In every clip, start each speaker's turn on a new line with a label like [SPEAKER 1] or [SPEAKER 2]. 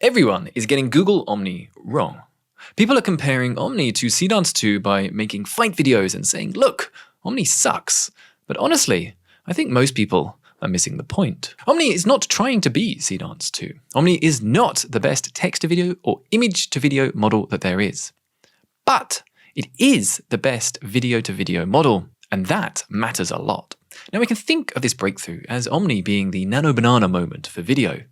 [SPEAKER 1] Everyone is getting Google Omni wrong. People are comparing Omni to Seedance 2 by making fight videos and saying, look, Omni sucks. But honestly, I think most people are missing the point. Omni is not trying to be Seedance 2. Omni is not the best text-to-video or image-to-video model that there is. But it is the best video-to-video model, and that matters a lot. Now we can think of this breakthrough as Omni being the nano-banana moment for video.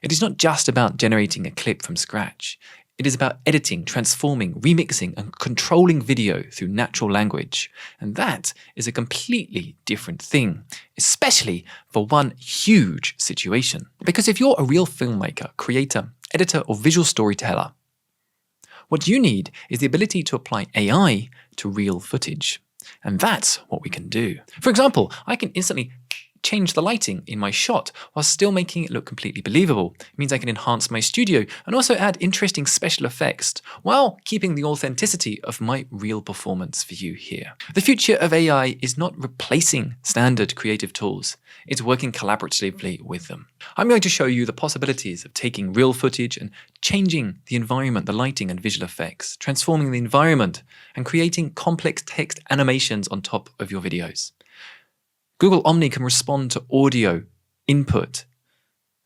[SPEAKER 1] It is not just about generating a clip from scratch. It is about editing, transforming, remixing, and controlling video through natural language. And that is a completely different thing, especially for one huge situation. Because if you're a real filmmaker, creator, editor, or visual storyteller, what you need is the ability to apply AI to real footage. And that's what we can do. For example, I can instantly change the lighting in my shot while still making it look completely believable. It means I can enhance my studio and also add interesting special effects while keeping the authenticity of my real performance for you here. The future of AI is not replacing standard creative tools. It's working collaboratively with them. I'm going to show you the possibilities of taking real footage and changing the environment, the lighting and visual effects, transforming the environment and creating complex text animations on top of your videos. Google Omni can respond to audio input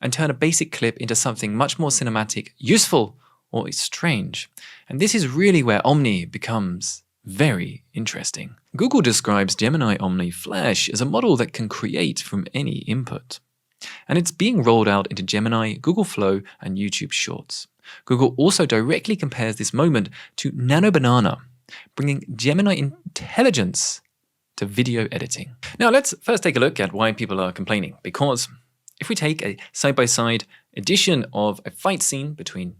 [SPEAKER 1] and turn a basic clip into something much more cinematic, useful, or strange. And this is really where Omni becomes very interesting. Google describes Gemini Omni Flash as a model that can create from any input. And it's being rolled out into Gemini, Google Flow, and YouTube Shorts. Google also directly compares this moment to Nano Banana, bringing Gemini intelligence to video editing. Now let's first take a look at why people are complaining, because if we take a side-by-side edition of a fight scene between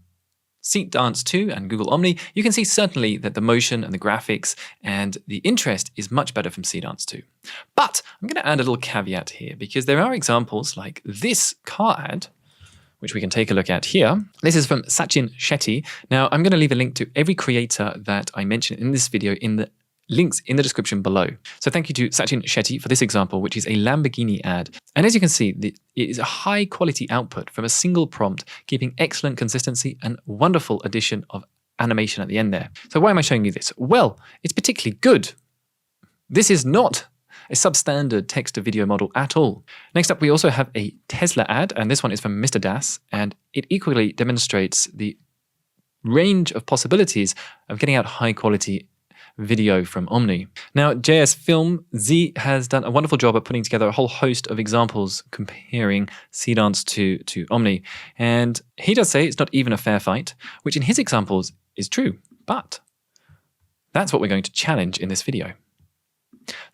[SPEAKER 1] Seedance 2 and Google Omni, you can see certainly that the motion and the graphics and the interest is much better from Seedance 2. But I'm going to add a little caveat here, because there are examples like this car ad, which we can take a look at here. This is from Sachin Shetty. Now I'm going to leave a link to every creator that I mentioned in this video in the links in the description below. So thank you to Sachin Shetty for this example, which is a Lamborghini ad. And as you can see, it is a high quality output from a single prompt, keeping excellent consistency and wonderful addition of animation at the end there. So why am I showing you this? Well, it's particularly good. This is not a substandard text to video model at all. Next up, we also have a Tesla ad, and this one is from Mr. Das, and it equally demonstrates the range of possibilities of getting out high quality video from Omni. Now, JS Film Z has done a wonderful job at putting together a whole host of examples comparing Seedance to Omni. And he does say it's not even a fair fight, which in his examples is true. But that's what we're going to challenge in this video.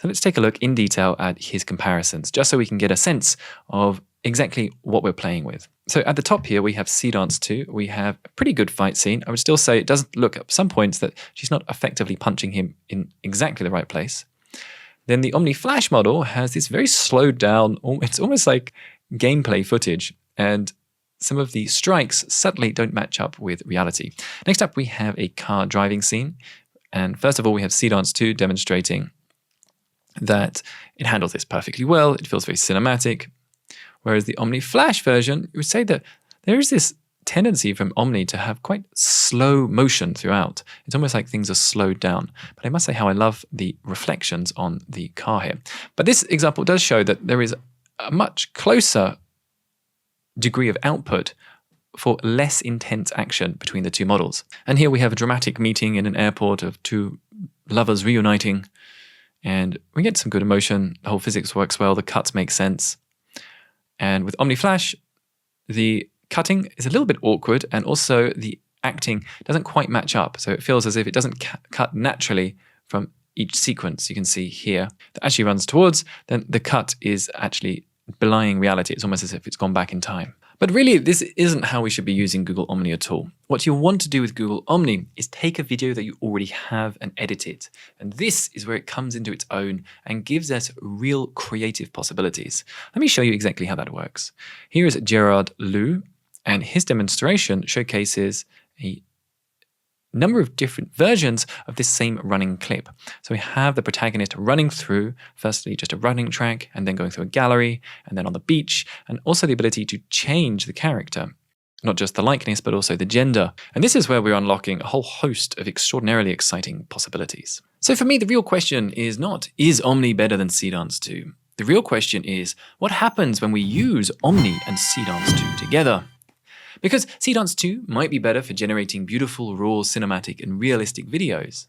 [SPEAKER 1] So let's take a look in detail at his comparisons, just so we can get a sense of exactly what we're playing with. So at the top here, we have Seedance 2. We have a pretty good fight scene. I would still say it doesn't look at some points that she's not effectively punching him in exactly the right place. Then the Omni Flash model has this very slowed down, it's almost like gameplay footage, and some of the strikes subtly don't match up with reality. Next up, we have a car driving scene. And first of all, we have Seedance 2 demonstrating that it handles this perfectly well. It feels very cinematic. Whereas the Omni Flash version, you would say that there is this tendency from Omni to have quite slow motion throughout. It's almost like things are slowed down. But I must say how I love the reflections on the car here. But this example does show that there is a much closer degree of output for less intense action between the two models. And here we have a dramatic meeting in an airport of two lovers reuniting. And we get some good emotion. The whole physics works well. The cuts make sense. And with Omni Flash, the cutting is a little bit awkward, and also the acting doesn't quite match up. So it feels as if it doesn't cut naturally from each sequence. You can see here that as she runs towards, then the cut is actually belying reality. It's almost as if it's gone back in time. But really, this isn't how we should be using Google Omni at all. What you'll want to do with Google Omni is take a video that you already have and edit it. And this is where it comes into its own and gives us real creative possibilities. Let me show you exactly how that works. Here is Gerard Liu, and his demonstration showcases a number of different versions of this same running clip. So we have the protagonist running through, firstly just a running track, and then going through a gallery, and then on the beach, and also the ability to change the character. Not just the likeness, but also the gender. And this is where we're unlocking a whole host of extraordinarily exciting possibilities. So for me, the real question is not, is Omni better than Seedance 2? The real question is, what happens when we use Omni and Seedance 2 together? Because Seedance 2 might be better for generating beautiful, raw, cinematic, and realistic videos.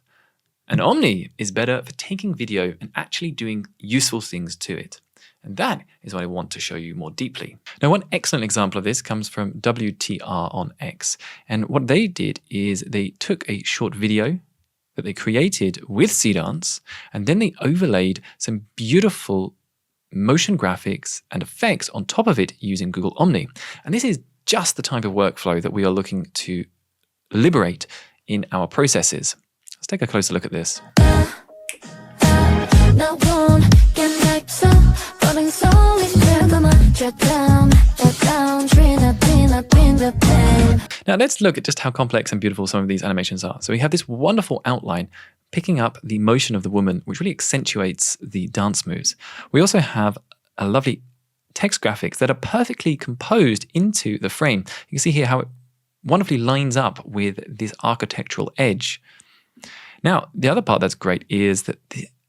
[SPEAKER 1] And Omni is better for taking video and actually doing useful things to it. And that is what I want to show you more deeply. Now, one excellent example of this comes from WTR on X. And what they did is they took a short video that they created with Seedance, and then they overlaid some beautiful motion graphics and effects on top of it using Google Omni. And this is just the type of workflow that we are looking to liberate in our processes. Let's take a closer look at this. Now let's look at just how complex and beautiful some of these animations are. So we have this wonderful outline picking up the motion of the woman, which really accentuates the dance moves. We also have a lovely text graphics that are perfectly composed into the frame. You can see here how it wonderfully lines up with this architectural edge. Now, the other part that's great is that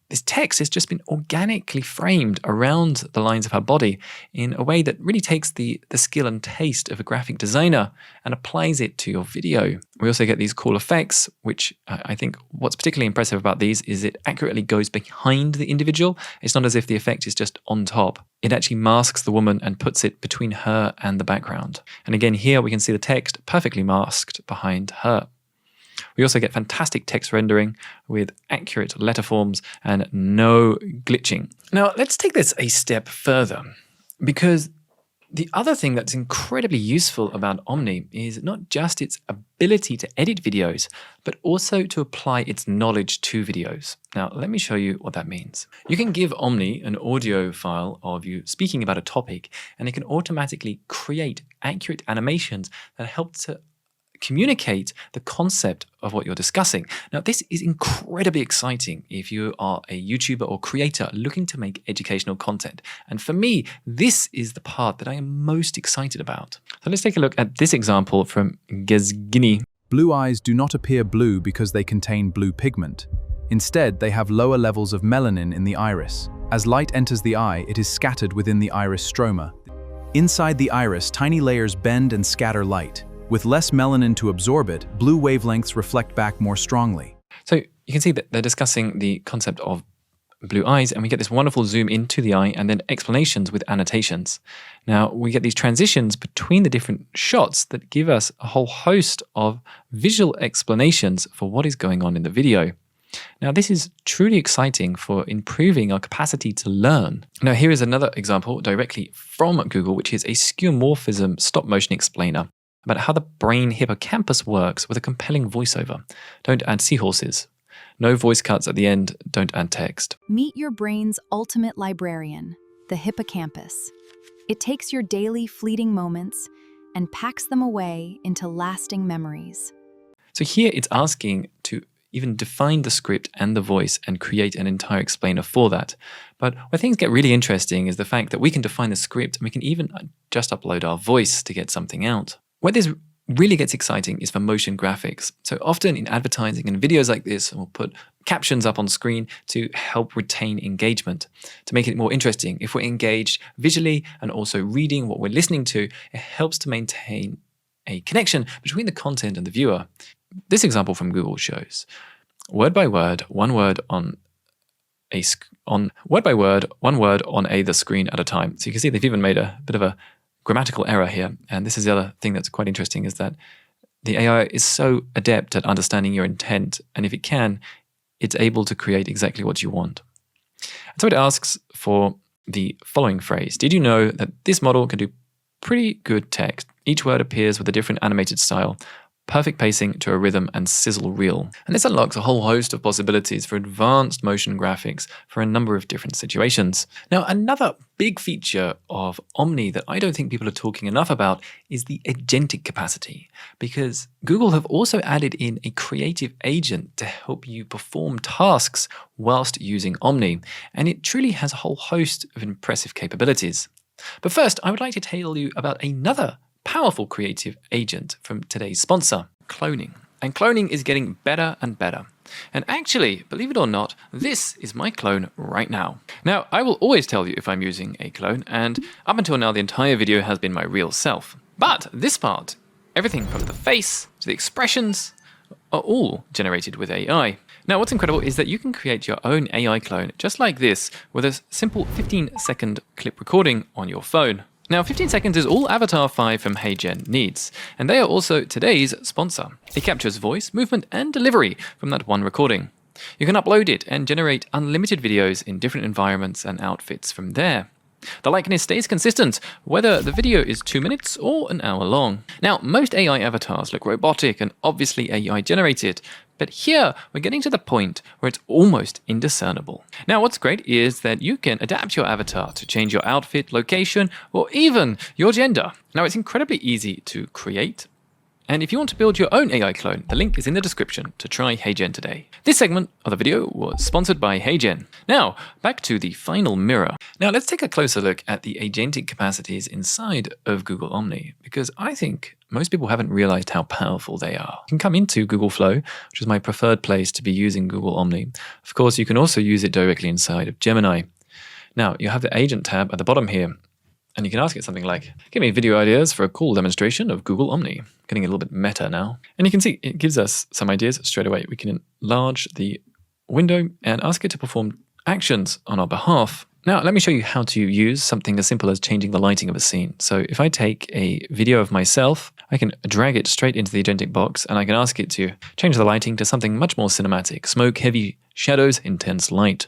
[SPEAKER 1] this text has just been organically framed around the lines of her body in a way that really takes the skill and taste of a graphic designer and applies it to your video. We also get these cool effects, which I think what's particularly impressive about these is it accurately goes behind the individual. It's not as if the effect is just on top. It actually masks the woman and puts it between her and the background. And again, here we can see the text perfectly masked behind her. We also get fantastic text rendering with accurate letter forms and no glitching. Now, let's take this a step further, because the other thing that's incredibly useful about Omni is not just its ability to edit videos, but also to apply its knowledge to videos. Now, let me show you what that means. You can give Omni an audio file of you speaking about a topic, and it can automatically create accurate animations that help to communicate the concept of what you're discussing. Now, this is incredibly exciting if you are a YouTuber or creator looking to make educational content. And for me, this is the part that I am most excited about. So let's take a look at this example from Gezgini.
[SPEAKER 2] Blue eyes do not appear blue because they contain blue pigment. Instead, they have lower levels of melanin in the iris. As light enters the eye, it is scattered within the iris stroma. Inside the iris, tiny layers bend and scatter light. With less melanin to absorb it, blue wavelengths reflect back more strongly.
[SPEAKER 1] So you can see that they're discussing the concept of blue eyes, and we get this wonderful zoom into the eye and then explanations with annotations. Now, we get these transitions between the different shots that give us a whole host of visual explanations for what is going on in the video. Now, this is truly exciting for improving our capacity to learn. Now, here is another example directly from Google, which is a skeuomorphism stop-motion explainer about how the brain hippocampus works with a compelling voiceover. Don't add seahorses. No voice cuts at the end. Don't add text.
[SPEAKER 3] Meet your brain's ultimate librarian, the hippocampus. It takes your daily fleeting moments and packs them away into lasting memories.
[SPEAKER 1] So here it's asking to even define the script and the voice and create an entire explainer for that. But where things get really interesting is the fact that we can define the script and we can even just upload our voice to get something out. Where this really gets exciting is for motion graphics. So often in advertising and videos like this, we'll put captions up on screen to help retain engagement, to make it more interesting. If we're engaged visually and also reading what we're listening to, it helps to maintain a connection between the content and the viewer. This example from Google shows word by word, one word on the screen at a time. So you can see they've even made a bit of a grammatical error here. And this is the other thing that's quite interesting, is that the AI is so adept at understanding your intent. And if it can, it's able to create exactly what you want. And so it asks for the following phrase. Did you know that this model can do pretty good text? Each word appears with a different animated style, perfect pacing to a rhythm and sizzle reel. And this unlocks a whole host of possibilities for advanced motion graphics for a number of different situations. Now, another big feature of Omni that I don't think people are talking enough about is the agentic capacity, because Google have also added in a creative agent to help you perform tasks whilst using Omni. And it truly has a whole host of impressive capabilities. But first, I would like to tell you about another powerful creative agent from today's sponsor, cloning. And cloning is getting better and better. And actually, believe it or not, this is my clone right now. Now, I will always tell you if I'm using a clone, and up until now, the entire video has been my real self. But this part, everything from the face to the expressions, are all generated with AI. Now, what's incredible is that you can create your own AI clone just like this with a simple 15-second clip recording on your phone. Now, 15 seconds is all Avatar 5 from HeyGen needs, and they are also today's sponsor. It captures voice, movement, and delivery from that one recording. You can upload it and generate unlimited videos in different environments and outfits from there. The likeness stays consistent, whether the video is 2 minutes or an hour long. Now, most AI avatars look robotic and obviously AI generated, but here we're getting to the point where it's almost indiscernible. Now, what's great is that you can adapt your avatar to change your outfit, location, or even your gender. Now, it's incredibly easy to create. And if you want to build your own AI clone, the link is in the description to try HeyGen today. This segment of the video was sponsored by HeyGen. Now, back to the final mirror. Now, let's take a closer look at the agentic capacities inside of Google Omni, because I think most people haven't realized how powerful they are. You can come into Google Flow, which is my preferred place to be using Google Omni. Of course, you can also use it directly inside of Gemini. Now, you have the agent tab at the bottom here. And you can ask it something like, give me video ideas for a cool demonstration of Google Omni. Getting a little bit meta now. And you can see it gives us some ideas straight away. We can enlarge the window and ask it to perform actions on our behalf. Now, let me show you how to use something as simple as changing the lighting of a scene. So if I take a video of myself, I can drag it straight into the agentic box and I can ask it to change the lighting to something much more cinematic. Smoke, heavy shadows, intense light.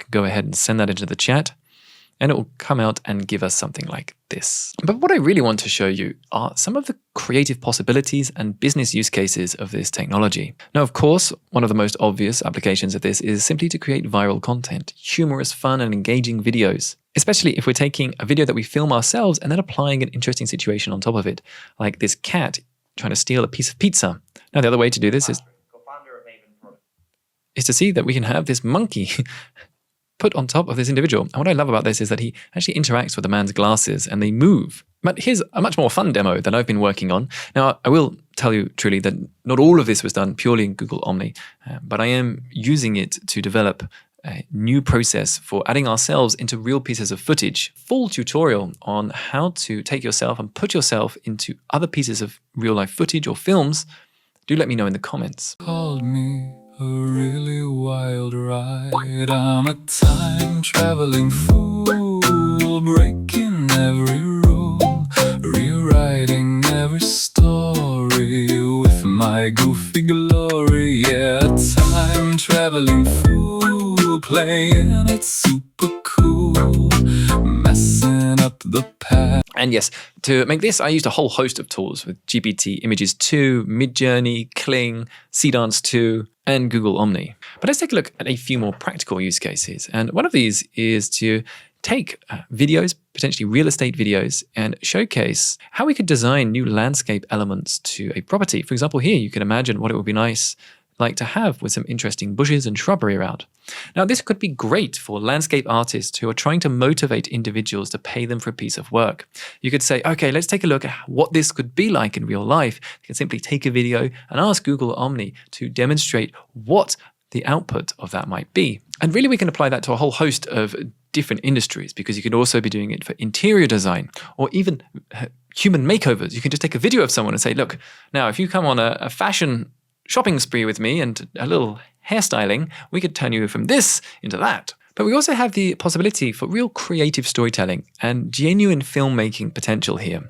[SPEAKER 1] Go ahead and send that into the chat. And it will come out and give us something like this. But what I really want to show you are some of the creative possibilities and business use cases of this technology. Now, of course, one of the most obvious applications of this is simply to create viral content, humorous, fun, and engaging videos. Especially if we're taking a video that we film ourselves and then applying an interesting situation on top of it, like this cat trying to steal a piece of pizza. Now, the other way to do this is to see that we can have this monkey put on top of this individual. And what I love about this is that he actually interacts with the man's glasses and they move. But here's a much more fun demo that I've been working on. Now, I will tell you truly that not all of this was done purely in Google Omni, but I am using it to develop a new process for adding ourselves into real pieces of footage. Full tutorial on how to take yourself and put yourself into other pieces of real life footage or films. Do let me know in the comments.
[SPEAKER 4] Called me a really wild ride. I'm a time-traveling fool, breaking every rule, rewriting every story with my goofy glory. Yeah, a time-traveling fool, playing it super cool, messing up the past.
[SPEAKER 1] And yes, to make this, I used a whole host of tools with GPT Images 2, Midjourney, Kling, Seedance 2, and Google Omni. But let's take a look at a few more practical use cases. And one of these is to take videos, potentially real estate videos, and showcase how we could design new landscape elements to a property. For example, here you can imagine what it would be nice like to have with some interesting bushes and shrubbery around. Now, this could be great for landscape artists who are trying to motivate individuals to pay them for a piece of work. You could say, okay, let's take a look at what this could be like in real life. You can simply take a video and ask Google Omni to demonstrate what the output of that might be. And really, we can apply that to a whole host of different industries, because you could also be doing it for interior design or even human makeovers. You can just take a video of someone and say, look, now if you come on a fashion shopping spree with me and a little hairstyling, we could turn you from this into that. But we also have the possibility for real creative storytelling and genuine filmmaking potential here.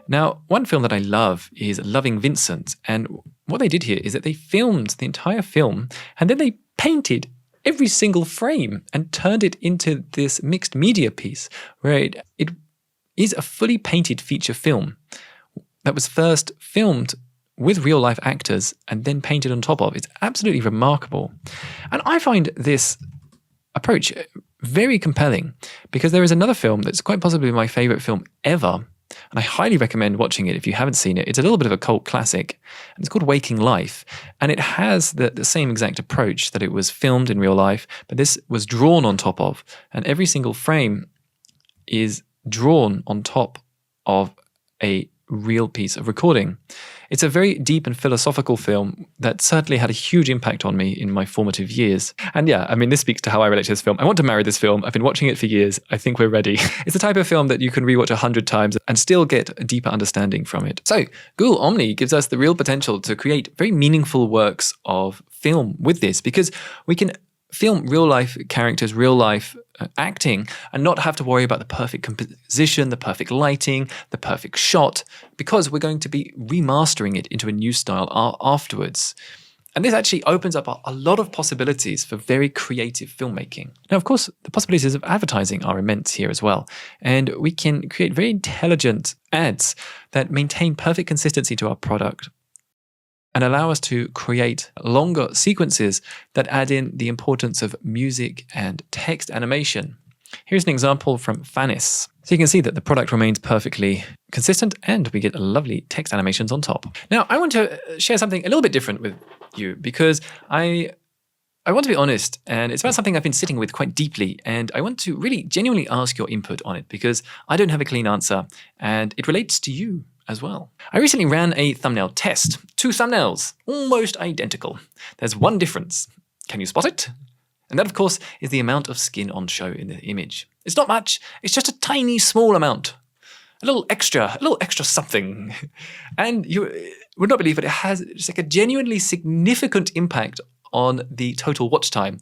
[SPEAKER 1] Now, one film that I love is Loving Vincent. And what they did here is that they filmed the entire film and then they painted every single frame and turned it into this mixed media piece where it is a fully painted feature film that was first filmed with real life actors and then painted on top of. It's absolutely remarkable. And I find this approach very compelling because there is another film that's quite possibly my favorite film ever. And I highly recommend watching it if you haven't seen it. It's a little bit of a cult classic. And it's called Waking Life. And it has the same exact approach, that it was filmed in real life, but this was drawn on top of. And every single frame is drawn on top of a real piece of recording. It's a very deep and philosophical film that certainly had a huge impact on me in my formative years. And yeah, I mean, this speaks to how I relate to this film. I want to marry this film. I've been watching it for years. I think we're ready. It's the type of film that you can rewatch 100 times and still get a deeper understanding from it. So Google Omni gives us the real potential to create very meaningful works of film with this, because we can film real life characters, real life acting, and not have to worry about the perfect composition, the perfect lighting, the perfect shot, because we're going to be remastering it into a new style afterwards. And this actually opens up a lot of possibilities for very creative filmmaking. Now, of course, the possibilities of advertising are immense here as well. And we can create very intelligent ads that maintain perfect consistency to our product and allow us to create longer sequences that add in the importance of music and text animation. Here's an example from Fanis. So you can see that the product remains perfectly consistent and we get lovely text animations on top. Now, I want to share something a little bit different with you, because I want to be honest, and it's about something I've been sitting with quite deeply, and I want to really genuinely ask your input on it, because I don't have a clean answer and it relates to you as well. I recently ran a thumbnail test. 2 thumbnails, almost identical. There's one difference. Can you spot it? And that, of course, is the amount of skin on show in the image. It's not much. It's just a tiny, small amount. A little extra something. And you would not believe, but it has just like a genuinely significant impact on the total watch time.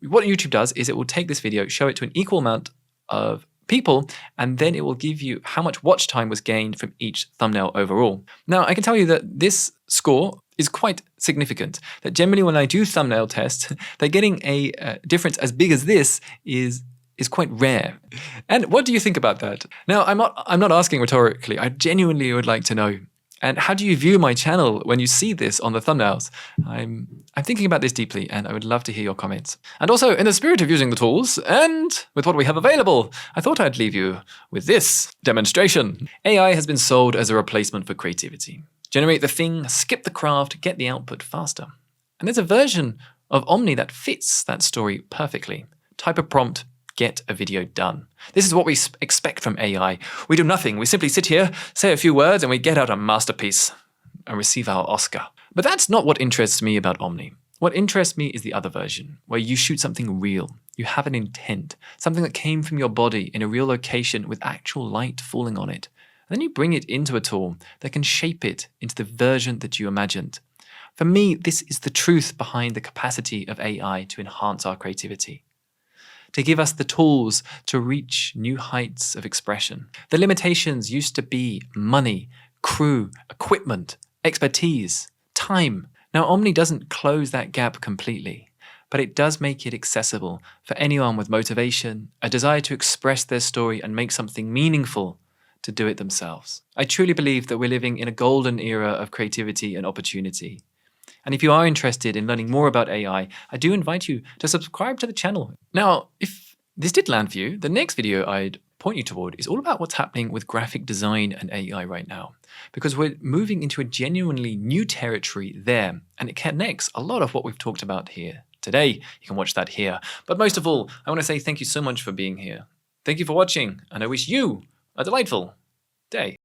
[SPEAKER 1] What YouTube does is it will take this video, show it to an equal amount of people, and then it will give you how much watch time was gained from each thumbnail overall. Now, I can tell you that this score is quite significant. That generally when I do thumbnail tests, that getting a difference as big as this is quite rare. And what do you think about that? Now, I'm not asking rhetorically. I genuinely would like to know. And how do you view my channel when you see this on the thumbnails? I'm thinking about this deeply, and I would love to hear your comments. And also, in the spirit of using the tools, and with what we have available, I thought I'd leave you with this demonstration. AI has been sold as a replacement for creativity. Generate the thing, skip the craft, get the output faster. And there's a version of Omni that fits that story perfectly. Type a prompt, get a video done. This is what we expect from AI. We do nothing. We simply sit here, say a few words, and we get out a masterpiece and receive our Oscar. But that's not what interests me about Omni. What interests me is the other version, where you shoot something real. You have an intent, something that came from your body in a real location with actual light falling on it. And then you bring it into a tool that can shape it into the version that you imagined. For me, this is the truth behind the capacity of AI to enhance our creativity, to give us the tools to reach new heights of expression. The limitations used to be money, crew, equipment, expertise, time. Now, Omni doesn't close that gap completely, but it does make it accessible for anyone with motivation, a desire to express their story and make something meaningful to do it themselves. I truly believe that we're living in a golden era of creativity and opportunity. And if you are interested in learning more about AI, I do invite you to subscribe to the channel. Now, if this did land for you, the next video I'd point you toward is all about what's happening with graphic design and AI right now, because we're moving into a genuinely new territory there, and it connects a lot of what we've talked about here today. You can watch that here. But most of all, I want to say thank you so much for being here. Thank you for watching, and I wish you a delightful day.